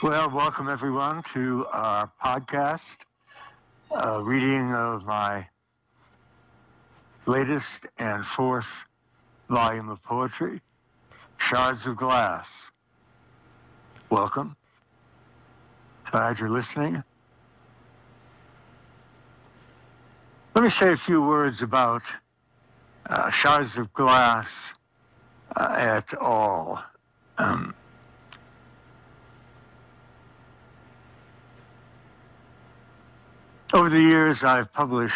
Well, welcome everyone to our podcast, reading of my latest and fourth volume of poetry, Shards of Glass. Welcome. Glad you're listening. Let me say a few words about Shards of Glass et al. Over the years, I've published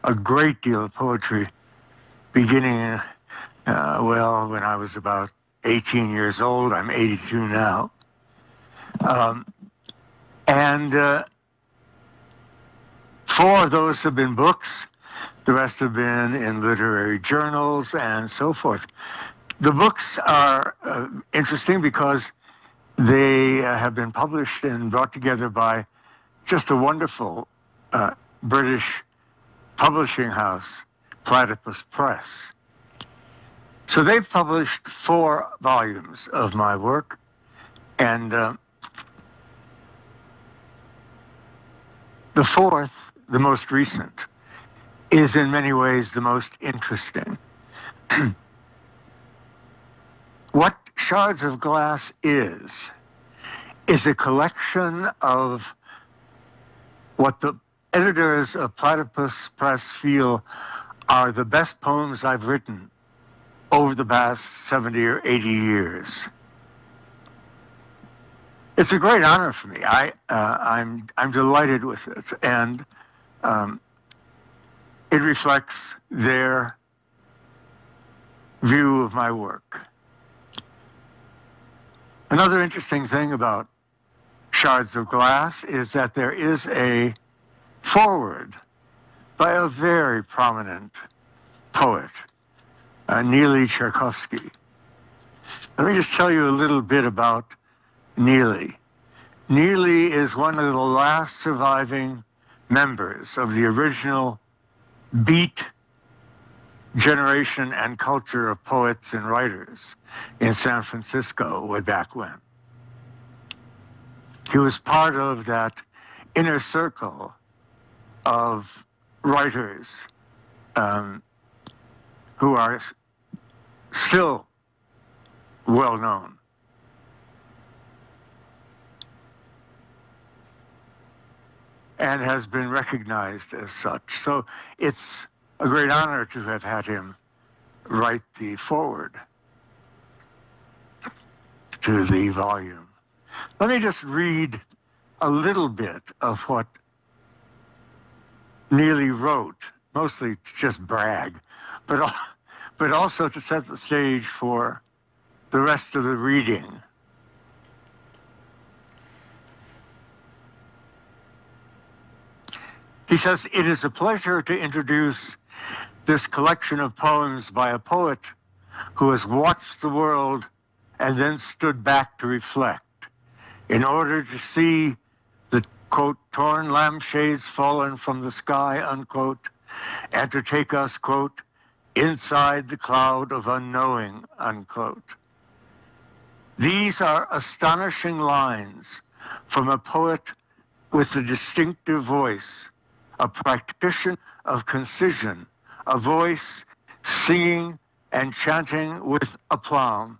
a great deal of poetry, beginning, when I was about 18 years old. I'm 82 now. Four of those have been books. The rest have been in literary journals and so forth. The books are interesting because they have been published and brought together by just a wonderful British publishing house, Platypus Press. So they've published 4 volumes of my work, and the fourth, the most recent, is in many ways the most interesting. What Shards of Glass is a collection of what the editors of Platypus Press feel are the best poems I've written over the past 70 or 80 years. It's a great honor for me. I'm delighted with it, and it reflects their view of my work. Another interesting thing about Shards of Glass is that there is a foreword by a very prominent poet, Neely Cherkovsky. Let me just tell you a little bit about Neely. Neely is one of the last surviving members of the original Beat generation and culture of poets and writers in San Francisco way back when. He was part of that inner circle of writers who are still well known. And has been recognized as such. So it's a great honor to have had him write the foreword to the volume. Let me just read a little bit of what Neely wrote, mostly to just brag, but also to set the stage for the rest of the reading. He says, "It is a pleasure to introduce this collection of poems by a poet who has watched the world and then stood back to reflect in order to see the, quote, torn lampshades fallen from the sky, unquote, and to take us, quote, inside the cloud of unknowing, unquote. These are astonishing lines from a poet with a distinctive voice, a practitioner of concision, a voice singing and chanting with aplomb.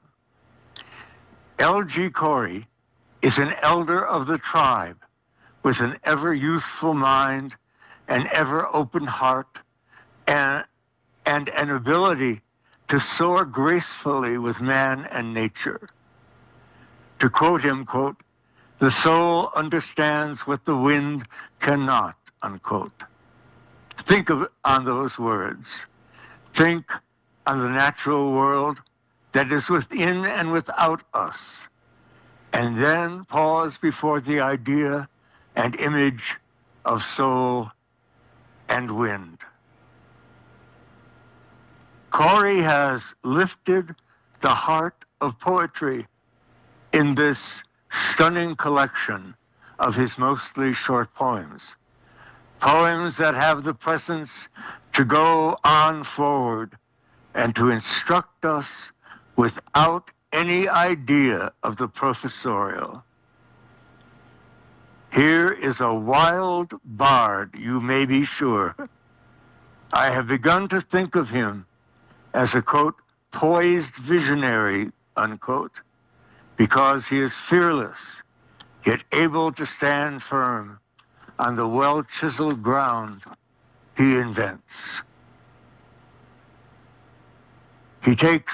L.G.Corey is an elder of the tribe with an ever youthful mind, an ever open heart, and an ability to soar gracefully with man and nature. To quote him, quote, the soul understands what the wind cannot, unquote. Think on those words. Think on the natural world that is within and without us, and then pause before the idea and image of soul and wind. Corey has lifted the heart of poetry in this stunning collection of his mostly short poems. Poems that have the presence to go on forward and to instruct us without any idea of the professorial. Here is a wild bard, you may be sure. I have begun to think of him as a, quote, poised visionary, unquote, because he is fearless, yet able to stand firm on the well-chiseled ground he invents. He takes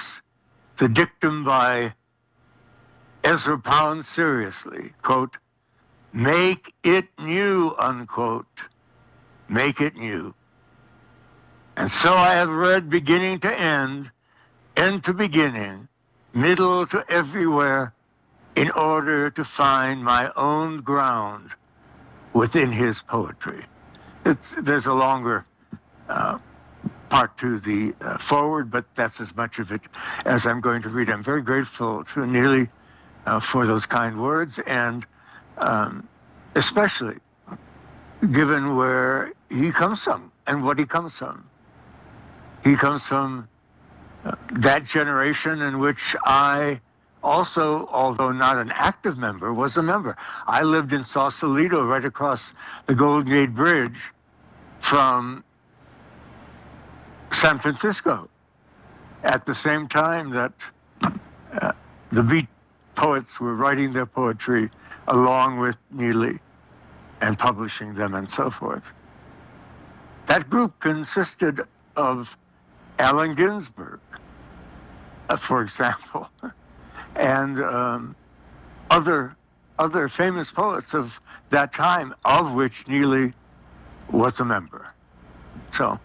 the dictum by Ezra Pound seriously, quote, make it new, unquote, make it new. And so I have read beginning to end to beginning, middle to everywhere, in order to find my own ground within his poetry. There's a longer part to the forward, but that's as much of it as I'm going to read. I'm very grateful to Neely for those kind words, and especially given where he comes from and what he comes from. He comes from that generation in which I also, although not an active member, was a member. I lived in Sausalito, right across the Golden Gate Bridge from San Francisco, at the same time that the beat poets were writing their poetry along with Neely and publishing them and so forth. That group consisted of Allen Ginsberg, for example, and other famous poets of that time, of which Neely was a member. So,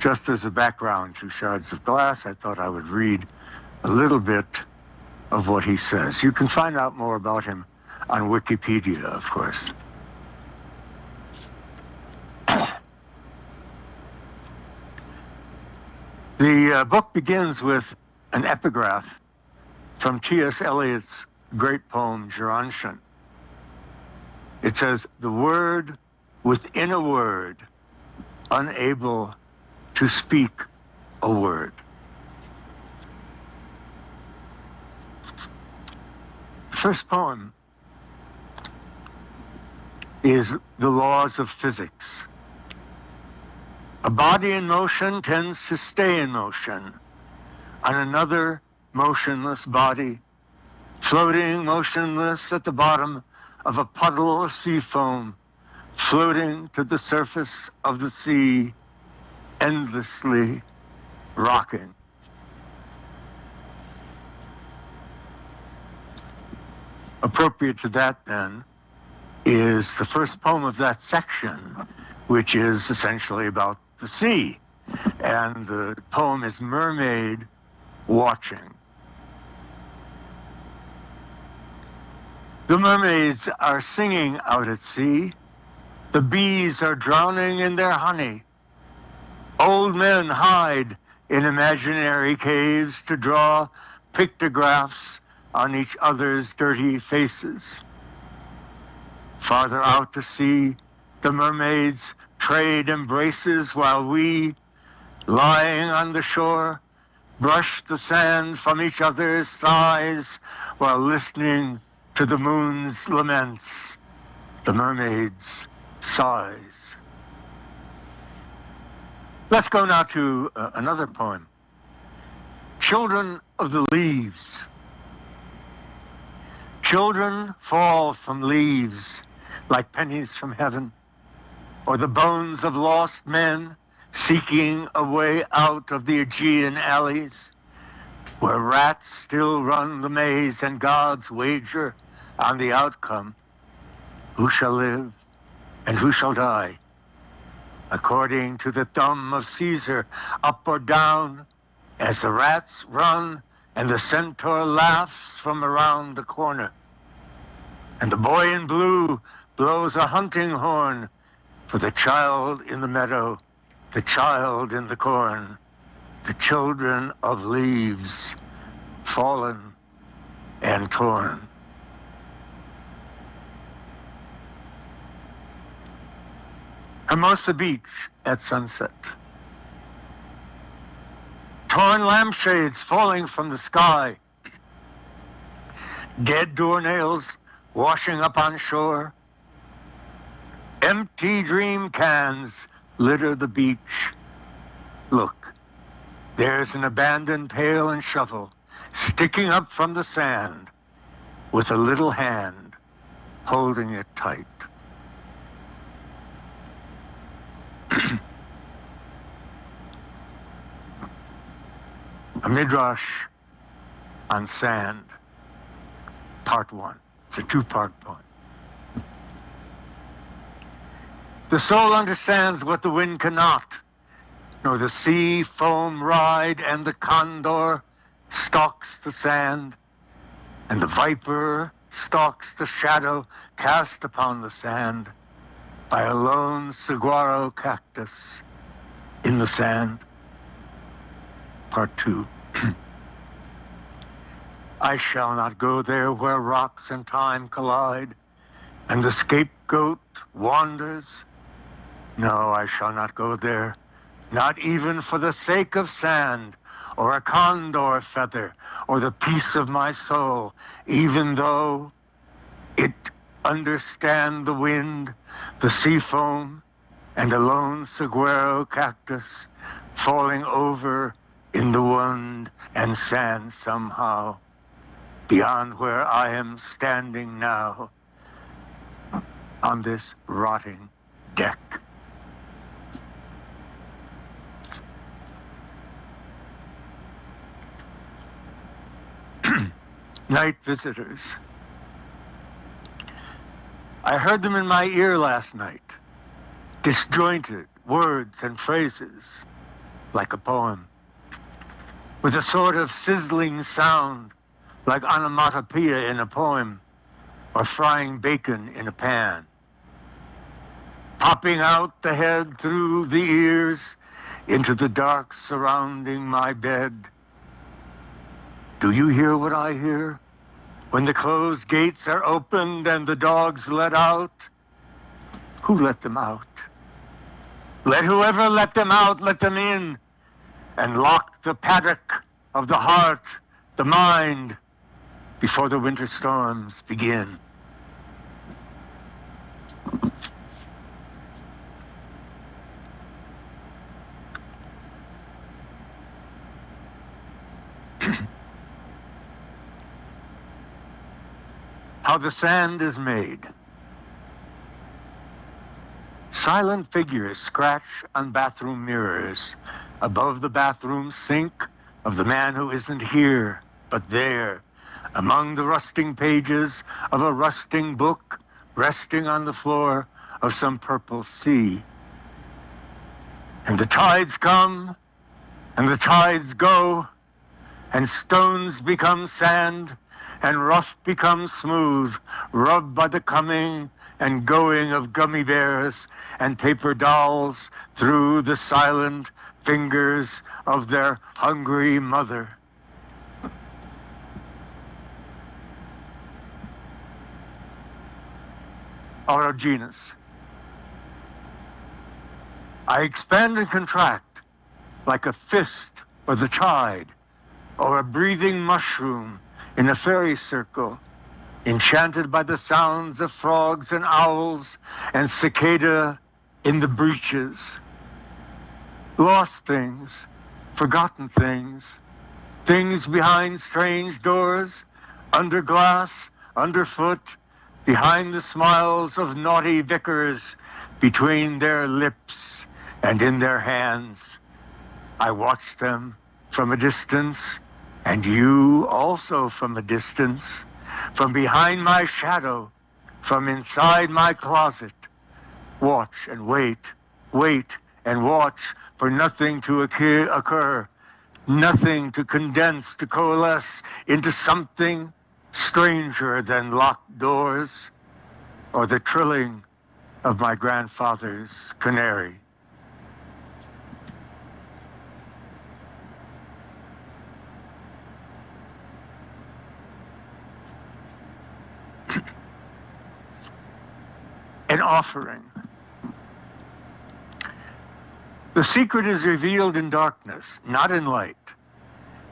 just as a background to Shards of Glass, I thought I would read a little bit of what he says. You can find out more about him on Wikipedia, of course. The book begins with an epigraph from T.S. Eliot's great poem, Gerontion. It says, the word within a word, unable to speak a word. The first poem is The Laws of Physics. A body in motion tends to stay in motion on another motionless body, floating motionless at the bottom of a puddle of sea foam, floating to the surface of the sea, endlessly rocking. Appropriate to that, then, is the first poem of that section, which is essentially about the sea. And the poem is Mermaid Watching. The mermaids are singing out at sea. The bees are drowning in their honey. Old men hide in imaginary caves to draw pictographs on each other's dirty faces. Farther out to sea, the mermaids trade embraces while we, lying on the shore, brush the sand from each other's thighs while listening to the moon's laments, the mermaid's sighs. Let's go now to another poem. Children of the Leaves. Children fall from leaves like pennies from heaven, or the bones of lost men seeking a way out of the Aegean alleys, where rats still run the maze and gods wager on the outcome. Who shall live and who shall die? According to the thumb of Caesar, up or down, as the rats run and the centaur laughs from around the corner. And the boy in blue blows a hunting horn for the child in the meadow, the child in the corn, the children of leaves, fallen and torn. Hermosa Beach at sunset. Torn lampshades falling from the sky. Dead doornails washing up on shore. Empty dream cans litter the beach. Look, there's an abandoned pail and shovel sticking up from the sand with a little hand holding it tight. A Midrash on Sand, Part 1. It's a two-part poem. The soul understands what the wind cannot, nor the sea foam ride, and the condor stalks the sand, and the viper stalks the shadow cast upon the sand by a lone saguaro cactus in the sand. Part 2. I shall not go there where rocks and time collide, and the scapegoat wanders. No, I shall not go there, not even for the sake of sand, or a condor feather, or the peace of my soul, even though it understand the wind, the sea foam, and a lone saguaro cactus falling over in the wind and sand somehow, beyond where I am standing now on this rotting deck. Night visitors. I heard them in my ear last night, disjointed words and phrases, like a poem, with a sort of sizzling sound, like onomatopoeia in a poem, or frying bacon in a pan, popping out the head through the ears into the dark surrounding my bed. Do you hear what I hear? When the closed gates are opened and the dogs let out? Who let them out? Let whoever let them out, let them in, and lock the paddock of the heart, the mind, before the winter storms begin. How the sand is made. Silent figures scratch on bathroom mirrors above the bathroom sink of the man who isn't here, but there, among the rusting pages of a rusting book resting on the floor of some purple sea. And the tides come, and the tides go, and stones become sand, and rough becomes smooth, rubbed by the coming and going of gummy bears and paper dolls through the silent fingers of their hungry mother. Orogenus. I expand and contract like a fist or the tide, or a breathing mushroom in a fairy circle, enchanted by the sounds of frogs and owls and cicada in the breaches. Lost things, forgotten things, things behind strange doors, under glass, underfoot, behind the smiles of naughty vicars, between their lips and in their hands. I watch them from a distance, and you also from a distance, from behind my shadow, from inside my closet. Watch and wait, wait and watch for nothing to occur, nothing to condense, to coalesce into something stranger than locked doors or the trilling of my grandfather's canary. An offering. The secret is revealed in darkness, not in light,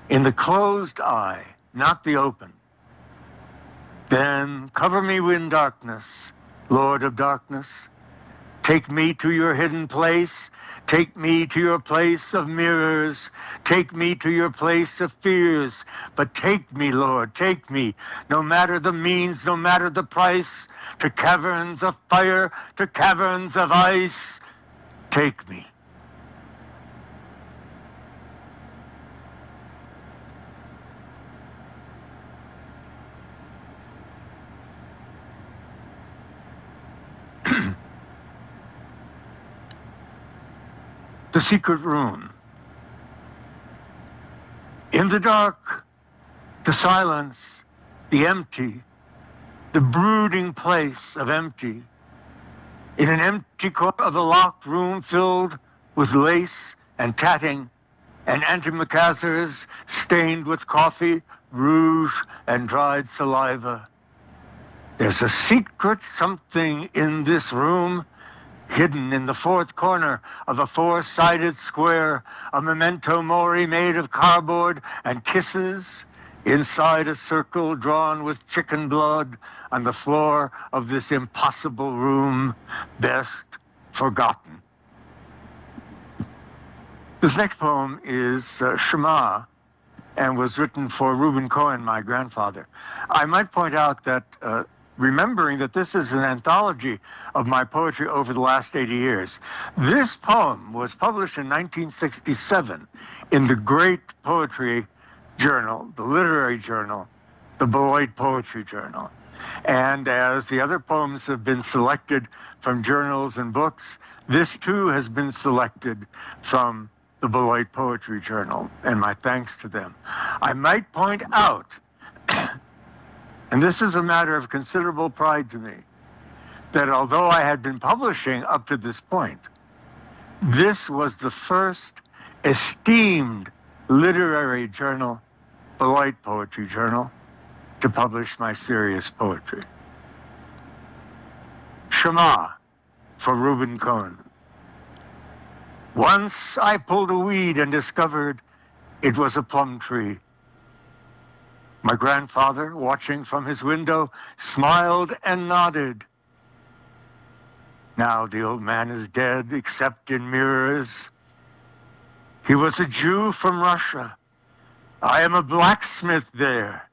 in the closed eye, not the open. Then cover me in darkness, Lord of darkness, Take me to your hidden place. Take me to your place of mirrors. Take me to your place of fears. But take me, Lord, take me, no matter the means, no matter the price, to caverns of fire, to caverns of ice. Take me. The secret room. In the dark, the silence, the empty, the brooding place of empty. In an empty corner of a locked room filled with lace and tatting and antimacassars stained with coffee, rouge, and dried saliva. There's a secret something in this room, hidden in the fourth corner of a four-sided square, a memento mori made of cardboard and kisses inside a circle drawn with chicken blood on the floor of this impossible room, best forgotten. This next poem is Shema, and was written for Reuben Cohen, my grandfather. I might point out that remembering that this is an anthology of my poetry over the last 80 years. This poem was published in 1967 in the great poetry journal, the literary journal, the Beloit Poetry Journal. And as the other poems have been selected from journals and books, this too has been selected from the Beloit Poetry Journal, and my thanks to them. I might point out, and this is a matter of considerable pride to me, that although I had been publishing up to this point, this was the first esteemed literary journal, Beloit Poetry Journal, to publish my serious poetry. Shema, for Reuben Cohen. Once I pulled a weed and discovered it was a plum tree. My grandfather, watching from his window, smiled and nodded. Now the old man is dead, except in mirrors. He was a Jew from Russia. I am a blacksmith there.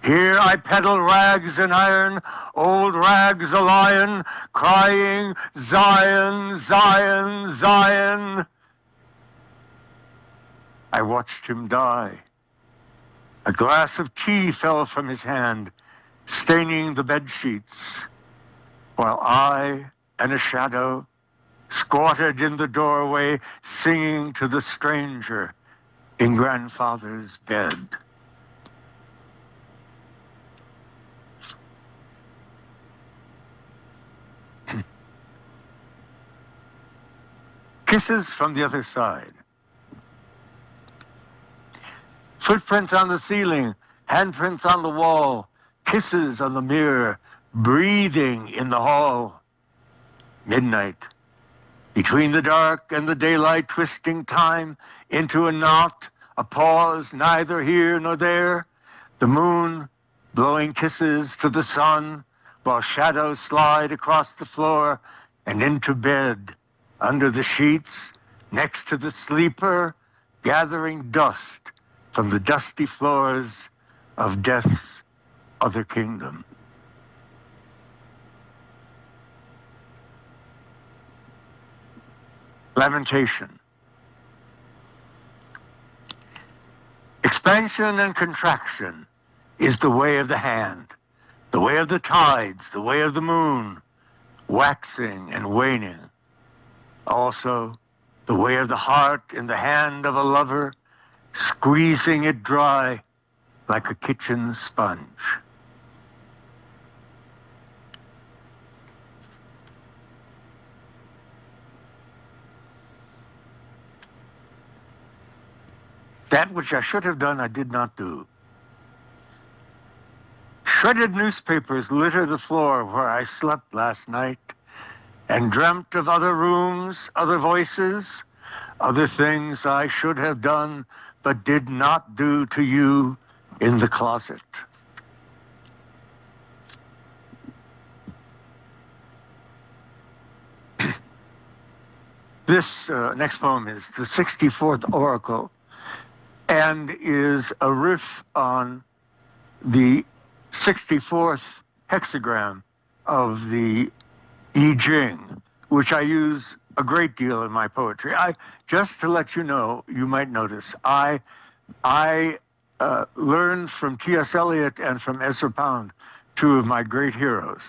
Here I peddle rags and iron, old rags a lion, crying, Zion, Zion, Zion. I watched him die. A glass of tea fell from his hand, staining the bed sheets, while I and a shadow squatted in the doorway, singing to the stranger in grandfather's bed. Kisses from the other side. Footprints on the ceiling, handprints on the wall, kisses on the mirror, breathing in the hall. Midnight. Between the dark and the daylight, twisting time into a knot, a pause, neither here nor there. The moon blowing kisses to the sun, while shadows slide across the floor and into bed, under the sheets, next to the sleeper, gathering dust from the dusty floors of death's other kingdom. Lamentation. Expansion and contraction is the way of the hand, the way of the tides, the way of the moon, waxing and waning. Also, the way of the heart in the hand of a lover, squeezing it dry like a kitchen sponge. That which I should have done, I did not do. Shredded newspapers litter the floor where I slept last night and dreamt of other rooms, other voices, other things I should have done but did not do to you in the closet. This next poem is the 64th Oracle and is a riff on the 64th hexagram of the I Ching, which I use a great deal in my poetry. Just to let you know, you might notice, I learned from T.S. Eliot and from Ezra Pound, two of my great heroes,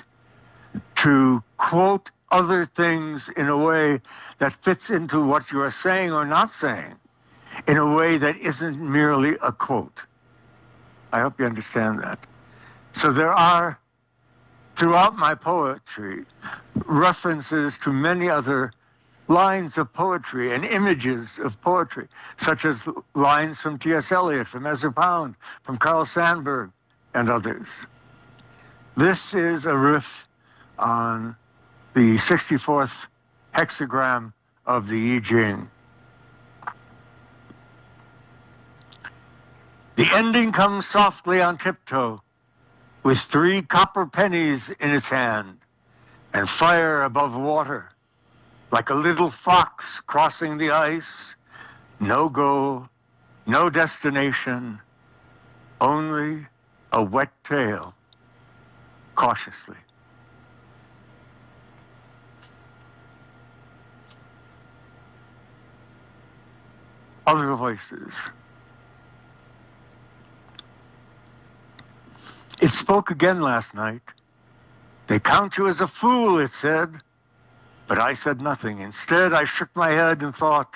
to quote other things in a way that fits into what you are saying or not saying, in a way that isn't merely a quote. I hope you understand that. So there are, throughout my poetry, references to many other lines of poetry and images of poetry, such as lines from T.S. Eliot, from Ezra Pound, from Carl Sandburg, and others. This is a riff on the 64th hexagram of the I Ching. The ending comes softly on tiptoe, with 3 copper pennies in its hand, and fire above water, like a little fox crossing the ice. No goal, no destination, only a wet tail, cautiously. Other voices. It spoke again last night. They count you as a fool, it said. But I said nothing. Instead, I shook my head and thought,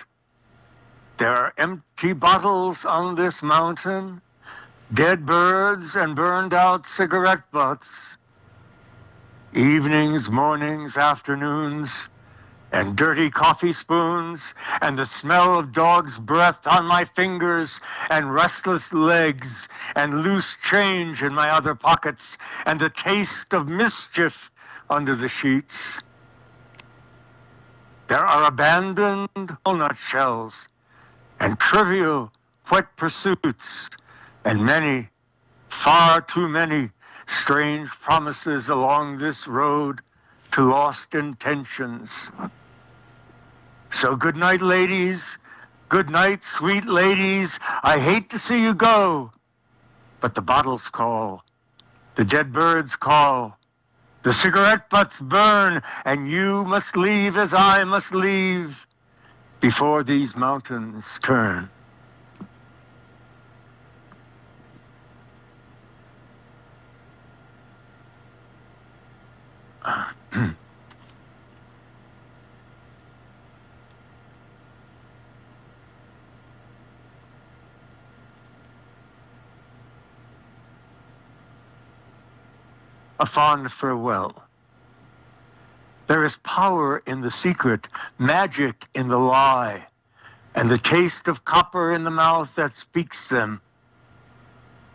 there are empty bottles on this mountain, dead birds and burned out cigarette butts, evenings, mornings, afternoons, and dirty coffee spoons, and the smell of dog's breath on my fingers, and restless legs, and loose change in my other pockets, and the taste of mischief under the sheets. There are abandoned walnut shells, and trivial wet pursuits, and many, far too many, strange promises along this road to lost intentions. So good night, ladies. Good night, sweet ladies. I hate to see you go, but the bottles call, the dead birds call, the cigarette butts burn, and you must leave as I must leave before these mountains turn. A fond farewell. There is power in the secret, magic in the lie, and the taste of copper in the mouth that speaks them.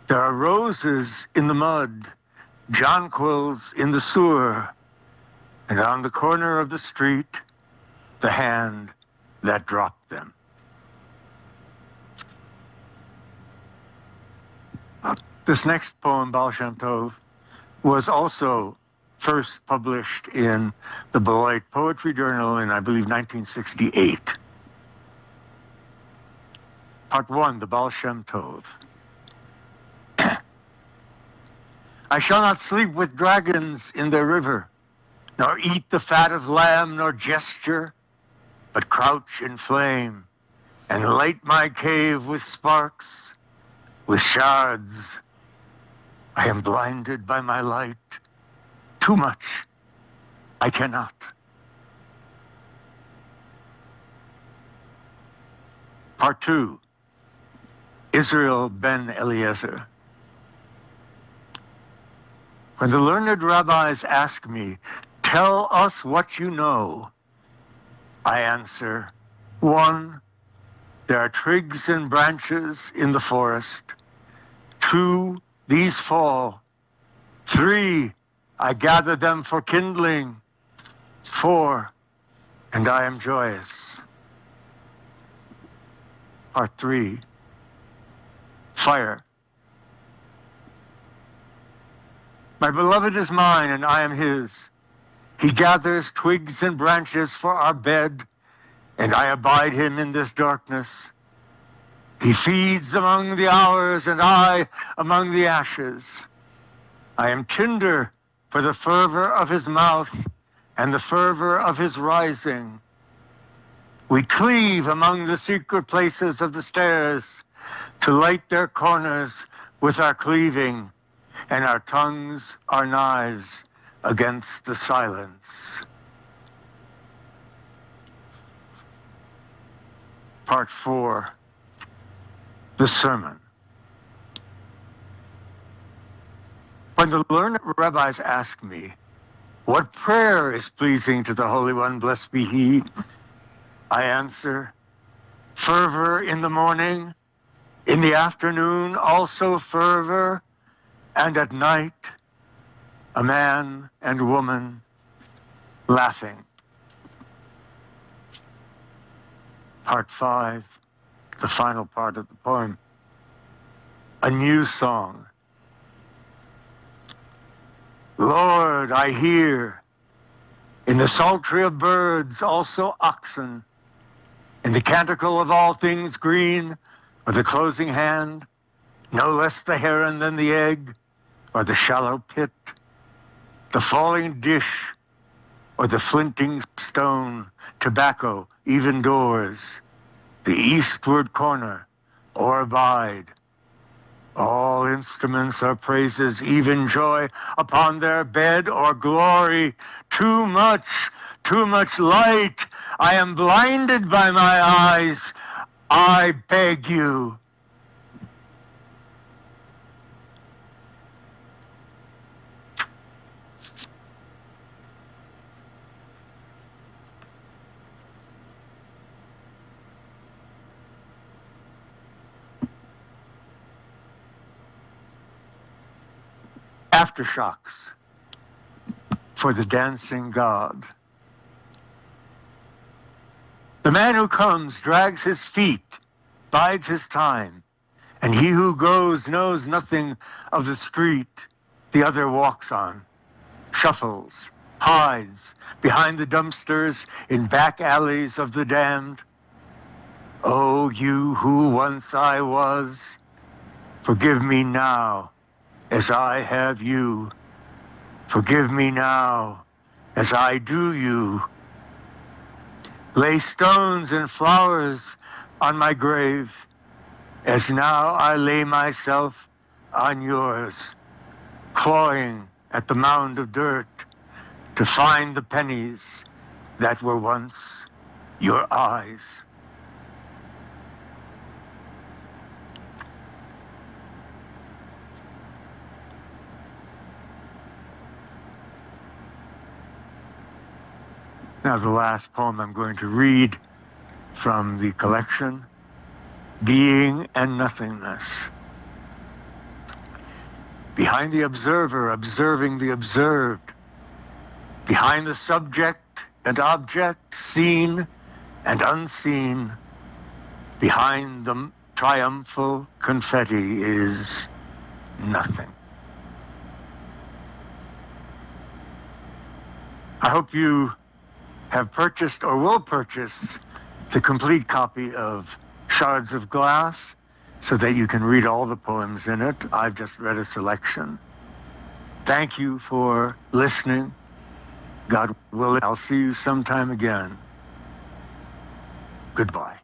There are roses in the mud, jonquils in the sewer, and on the corner of the street, the hand that dropped them. This next poem, Baal Shem Tov, was also first published in the Beloit Poetry Journal in, I believe, 1968. Part 1, the Baal Shem Tov. I shall not sleep with dragons in their river, nor eat the fat of lamb, nor gesture, but crouch in flame, and light my cave with sparks, with shards. I am blinded by my light. Too much. I cannot. Part 2. Israel ben Eliezer. When the learned rabbis ask me, tell us what you know, I answer, 1, there are twigs and branches in the forest. 2, these fall. 3, I gather them for kindling. 4, and I am joyous. Part 3, fire. My beloved is mine, and I am his. He gathers twigs and branches for our bed, and I abide him in this darkness. He feeds among the hours, and I among the ashes. I am tinder for the fervor of his mouth and the fervor of his rising. We cleave among the secret places of the stairs to light their corners with our cleaving, and our tongues are knives against the silence. Part 4, the sermon. When the learned rabbis ask me, what prayer is pleasing to the Holy One, blessed be he, I answer, fervor in the morning, in the afternoon also fervor, and at night a man and woman laughing. Part 5, the final part of the poem. A new song. Lord, I hear in the psaltery of birds also oxen, in the canticle of all things green, or the closing hand, no less the heron than the egg, or the shallow pit, the falling dish, or the flinting stone, tobacco, even doors, the eastward corner, or abide. All instruments are praises, even joy upon their bed, or glory. Too much light. I am blinded by my eyes. I beg you. Aftershocks for the dancing God. The man who comes drags his feet, bides his time, and he who goes knows nothing of the street the other walks on, shuffles, hides behind the dumpsters in back alleys of the damned. Oh, you who once I was, forgive me now as I have you. Forgive me now as I do you. Lay stones and flowers on my grave, as now I lay myself on yours, clawing at the mound of dirt to find the pennies that were once your eyes. Now, the last poem I'm going to read from the collection, Being and Nothingness. Behind the observer, observing the observed. Behind the subject and object, seen and unseen. Behind the triumphal confetti is nothing. I hope you have purchased or will purchase the complete copy of Shards of Glass so that you can read all the poems in it. I've just read a selection. Thank you for listening. God willing, I'll see you sometime again. Goodbye.